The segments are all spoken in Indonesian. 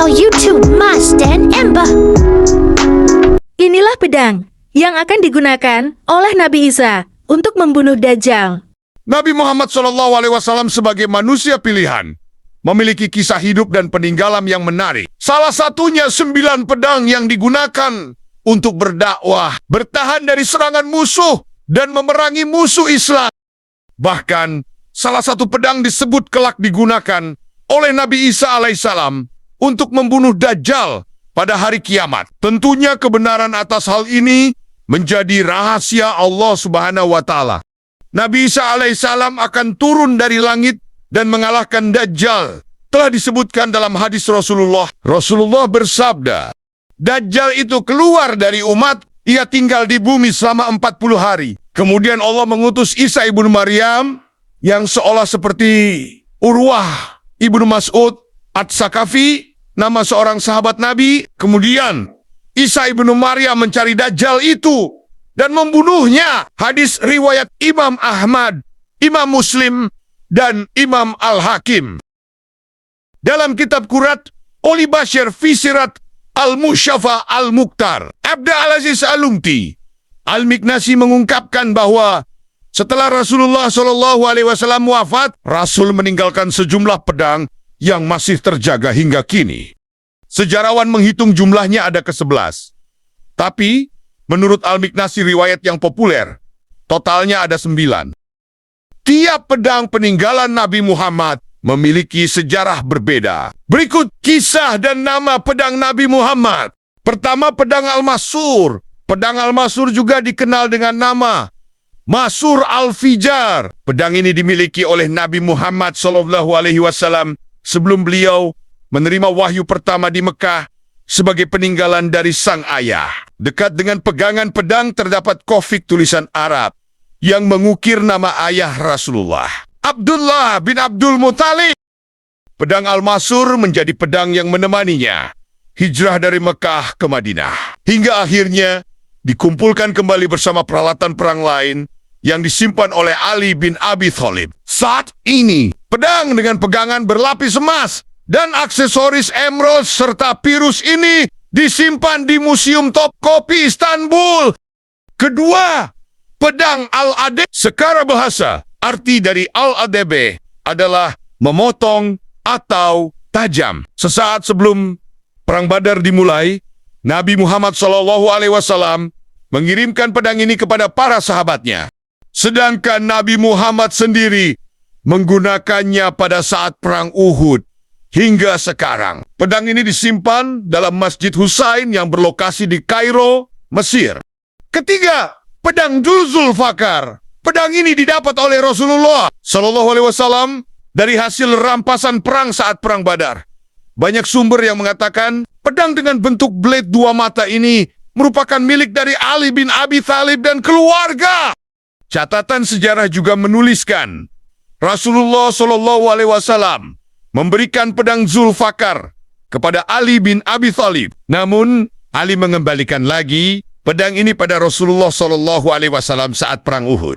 channel YouTube Mas dan Ember. Inilah pedang yang akan digunakan oleh Nabi Isa untuk membunuh Dajjal. Nabi Muhammad SAW sebagai manusia pilihan memiliki kisah hidup dan peninggalan yang menarik. Salah satunya 9 pedang yang digunakan untuk berdakwah, bertahan dari serangan musuh, dan memerangi musuh Islam. Bahkan, salah satu pedang disebut kelak digunakan oleh Nabi Isa alaihissalam untuk membunuh Dajjal pada hari kiamat. Tentunya kebenaran atas hal ini menjadi rahasia Allah Subhanahu wa Ta'ala. Nabi Isa alaihissalam akan turun dari langit dan mengalahkan Dajjal. Telah disebutkan dalam hadis Rasulullah. Rasulullah bersabda, Dajjal itu keluar dari umat, ia tinggal di bumi selama 40 hari. Kemudian Allah mengutus Isa ibnu Maryam yang seolah seperti Urwah ibnu Mas'ud At-Sakafi, nama seorang sahabat Nabi. Kemudian Isa ibnu Maryam mencari Dajjal itu dan membunuhnya. Hadis riwayat Imam Ahmad, Imam Muslim, dan Imam Al-Hakim. Dalam kitab Qurat Oli Bashir Fisirat Al-Musyafa Al-Mukhtar, Abda Al-Aziz Al-Lumti Al-Miknasi mengungkapkan bahwa setelah Rasulullah SAW wafat, Rasul meninggalkan sejumlah pedang yang masih terjaga hingga kini. Sejarawan menghitung jumlahnya ada ke-11. Tapi, menurut Al-Miknasi riwayat yang populer, totalnya ada 9. Tiap pedang peninggalan Nabi Muhammad memiliki sejarah berbeda. Berikut kisah dan nama pedang Nabi Muhammad. Pertama, pedang Al-Masur. Pedang Al-Masur juga dikenal dengan nama Masur Al-Fijar. Pedang ini dimiliki oleh Nabi Muhammad SAW sebelum beliau menerima wahyu pertama di Mekah sebagai peninggalan dari sang ayah. Dekat dengan pegangan pedang terdapat kofik tulisan Arab yang mengukir nama ayah Rasulullah, Abdullah bin Abdul Muthalib. Pedang Al-Masur menjadi pedang yang menemaninya hijrah dari Mekah ke Madinah, hingga akhirnya dikumpulkan kembali bersama peralatan perang lain yang disimpan oleh Ali bin Abi Thalib. Saat ini, pedang dengan pegangan berlapis emas dan aksesoris emerald serta pirus ini disimpan di Museum Topkapi Istanbul. Kedua, pedang Al-Adeb. Secara bahasa, arti dari Al-Adebe adalah memotong atau tajam. Sesaat sebelum Perang Badar dimulai, Nabi Muhammad SAW mengirimkan pedang ini kepada para sahabatnya. Sedangkan Nabi Muhammad sendiri menggunakannya pada saat Perang Uhud. Hingga sekarang, pedang ini disimpan dalam Masjid Husain yang berlokasi di Kairo, Mesir. Ketiga, pedang Dzulfaqar. Pedang ini didapat oleh Rasulullah SAW dari hasil rampasan perang saat Perang Badar. Banyak sumber yang mengatakan pedang dengan bentuk blade 2 mata ini merupakan milik dari Ali bin Abi Thalib dan keluarga. Catatan sejarah juga menuliskan Rasulullah SAW memberikan pedang Dzulfaqar kepada Ali bin Abi Thalib. Namun, Ali mengembalikan lagi pedang ini pada Rasulullah SAW saat Perang Uhud.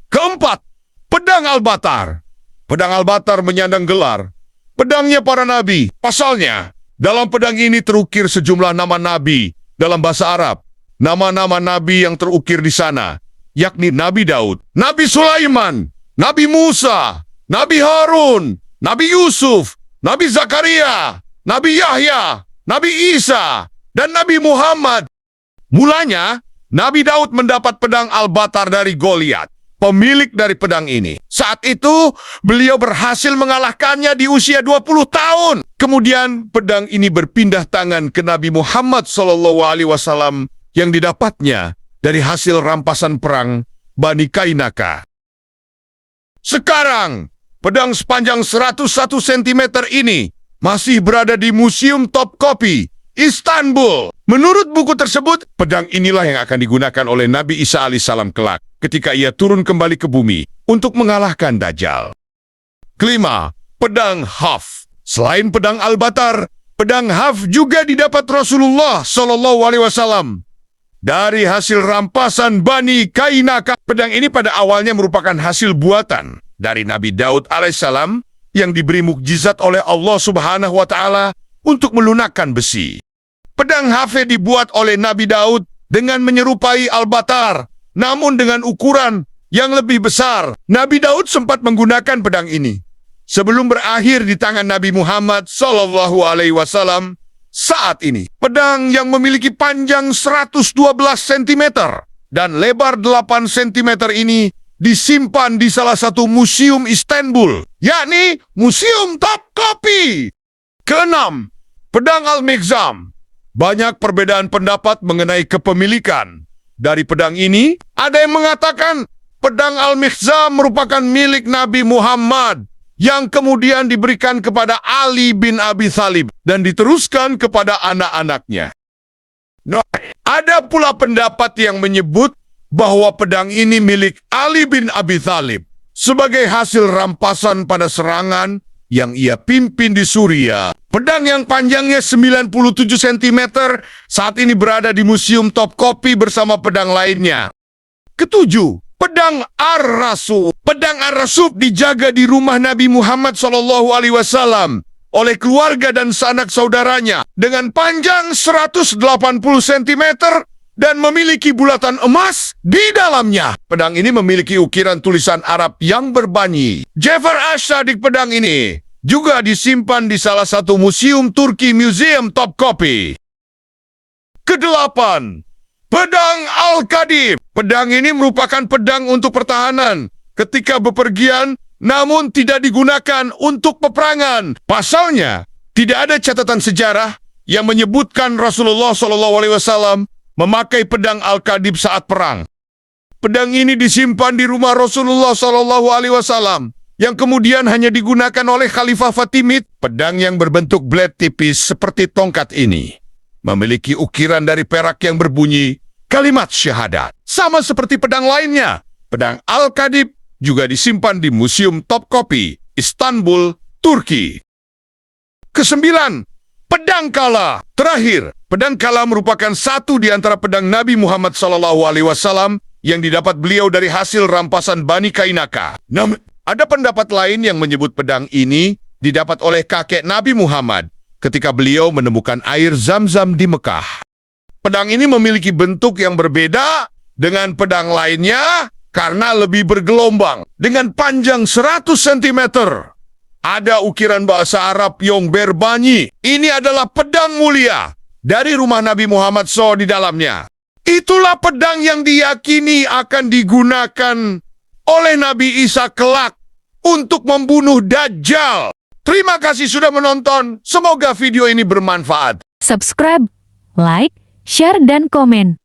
Keempat, pedang Al-Batar. Pedang Al-Batar menyandang gelar pedangnya para nabi. Pasalnya, dalam pedang ini terukir sejumlah nama nabi dalam bahasa Arab. Nama-nama nabi yang terukir di sana, yakni Nabi Daud, Nabi Sulaiman, Nabi Musa, Nabi Harun, Nabi Yusuf, Nabi Zakaria, Nabi Yahya, Nabi Isa, dan Nabi Muhammad. Mulanya, Nabi Daud mendapat pedang Al-Batar dari Goliat, pemilik dari pedang ini. Saat itu, beliau berhasil mengalahkannya di usia 20 tahun. Kemudian, pedang ini berpindah tangan ke Nabi Muhammad SAW yang didapatnya dari hasil rampasan perang Bani Kainaka. Sekarang, pedang sepanjang 101 cm ini masih berada di Museum Topkapi, Istanbul. Menurut buku tersebut, pedang inilah yang akan digunakan oleh Nabi Isa alaihissalam kelak ketika ia turun kembali ke bumi untuk mengalahkan Dajjal. Kelima, pedang Haf. Selain pedang Al-Batar, pedang Haf juga didapat Rasulullah SAW dari hasil rampasan Bani Kainaka. Pedang ini pada awalnya merupakan hasil buatan dari Nabi Daud alaihissalam yang diberi mukjizat oleh Allah Subhanahu wa Ta'ala untuk melunakkan besi. Pedang Hafid dibuat oleh Nabi Daud dengan menyerupai Al-Batar, namun dengan ukuran yang lebih besar. Nabi Daud sempat menggunakan pedang ini sebelum berakhir di tangan Nabi Muhammad SAW. Saat ini, pedang yang memiliki panjang 112 cm dan lebar 8 cm ini disimpan di salah satu museum Istanbul, yakni Museum Topkapi. Keenam, pedang Al-Mikzam. Banyak perbedaan pendapat mengenai kepemilikan dari pedang ini. Ada yang mengatakan pedang Al-Mikzam merupakan milik Nabi Muhammad yang kemudian diberikan kepada Ali bin Abi Thalib dan diteruskan kepada anak-anaknya. Nah, ada pula pendapat yang menyebut bahwa pedang ini milik Ali bin Abi Thalib sebagai hasil rampasan pada serangan yang ia pimpin di Suriah. Pedang yang panjangnya 97 cm saat ini berada di Museum Topkapi bersama pedang lainnya. Ketujuh, pedang Ar-Rasub. Pedang Ar-Rasub dijaga di rumah Nabi Muhammad SAW oleh keluarga dan sanak saudaranya dengan panjang 180 cm dan memiliki bulatan emas di dalamnya. Pedang ini memiliki ukiran tulisan Arab yang berbunyi Jafar Ash-Sadiq. Pedang ini juga disimpan di salah satu museum Turki, Museum Topkapi. Kedelapan, pedang Al-Qadib. Pedang ini merupakan pedang untuk pertahanan ketika bepergian, namun tidak digunakan untuk peperangan. Pasalnya, tidak ada catatan sejarah yang menyebutkan Rasulullah SAW memakai pedang Al-Qadib saat perang. Pedang ini disimpan di rumah Rasulullah SAW yang kemudian hanya digunakan oleh Khalifah Fatimid. Pedang yang berbentuk blade tipis seperti tongkat ini memiliki ukiran dari perak yang berbunyi kalimat syahadat. Sama seperti pedang lainnya, pedang Al-Qadib juga disimpan di Museum Topkapi, Istanbul, Turki. Kesembilan, pedang Kala. Terakhir, pedang Kala merupakan satu di antara pedang Nabi Muhammad SAW yang didapat beliau dari hasil rampasan Bani Kainaka. Namun, ada pendapat lain yang menyebut pedang ini didapat oleh kakek Nabi Muhammad ketika beliau menemukan air Zam-Zam di Mekah. Pedang ini memiliki bentuk yang berbeda dengan pedang lainnya karena lebih bergelombang dengan panjang 100 cm. Ada ukiran bahasa Arab yang berbunyi, ini adalah pedang mulia dari rumah Nabi Muhammad SAW di dalamnya. Itulah pedang yang diyakini akan digunakan oleh Nabi Isa kelak untuk membunuh Dajjal. Terima kasih sudah menonton. Semoga video ini bermanfaat. Subscribe, like, share, dan komen.